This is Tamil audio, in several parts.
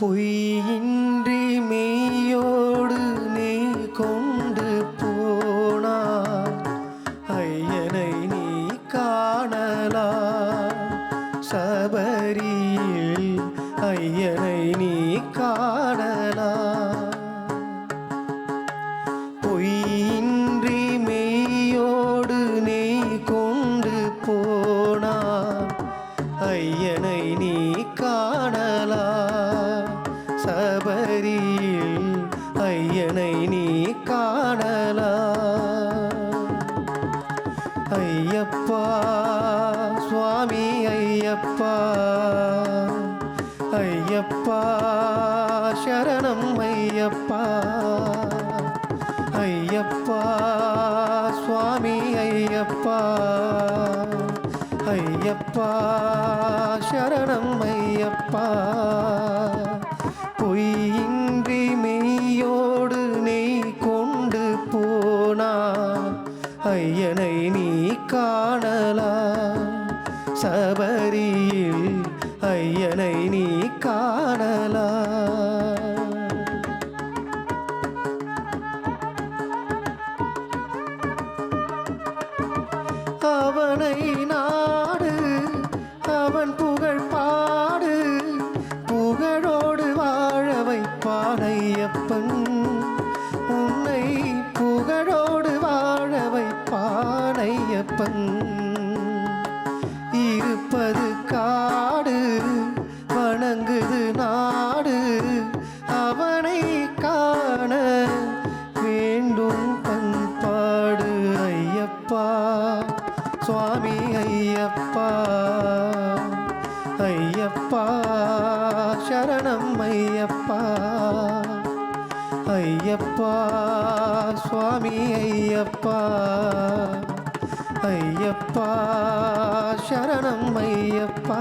பொய்யின்றி மெய்யோடு நீ கொண்டு போனாய் ஐயனை நீ காணலாம். சபரியில் ஐயனை நீ காணலாம். பொய்யின்றி மெய்யோடு நீ கொண்டு போனாய் ஐயனை நீ காணலாம். சபரியில் ஐயனை நீ காணலாம். ஐயப்பா சுவாமி ஐயப்பா, ஐயப்பா சரணம் ஐயப்பா. ஐயப்பா சுவாமி ஐயப்பா, ஐயப்பா சரணம் ஐயப்பா. பொய்யின்றி மெய்யோடு நீ கொண்டு போனாய் ஐயனை நீ காணலாம். சபரியில் ஐயனை நீ காணலாம். அவனை நாடு அவன் புகழ் பாடு, புகழோடு வாழ வைப்பான் ஐயப்பன். உன்னை புகழோடு வாழ வைப்பான் ஐயப்பன். இருப்பது காடு வணங்குது நாடு, அவனை காண வேண்டும் பண்பாடு. ஐயப்பா சுவாமி ஐயப்பா, ஐயப்பா சரணம் ஐயப்பா. ஐயப்பா சுவாமி ஐயப்பா, ஐயப்பா சரணம் ஐயப்பா.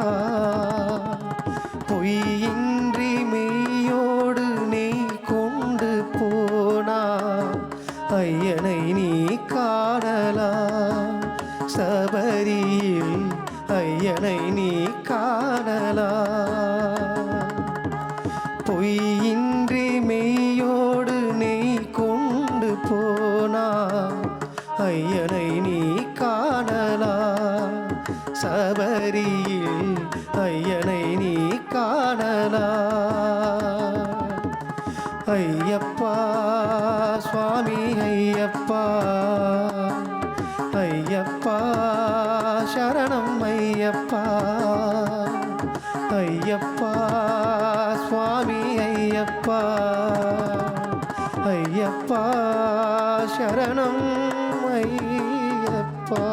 பொய்யின்றி மெய்யோடு நீ கொண்டு போனாய் ஐயனை நீ காணலாம். சபரியில் ஐயனை நீ காணலாம். பொய்யின்றி மெய்யோடு நீ கொண்டு போனாய் ஐயனை நீ காணலாம். சபரியில் ஐயனை நீ காணலாம். ஐயப்பா சுவாமி ஐயப்பா, ஐயப்பா சரணம் ஐயப்பா. ஐயப்பா சுவாமி ஐயப்பா, ஐயப்பா சரணம் ஐயப்பா.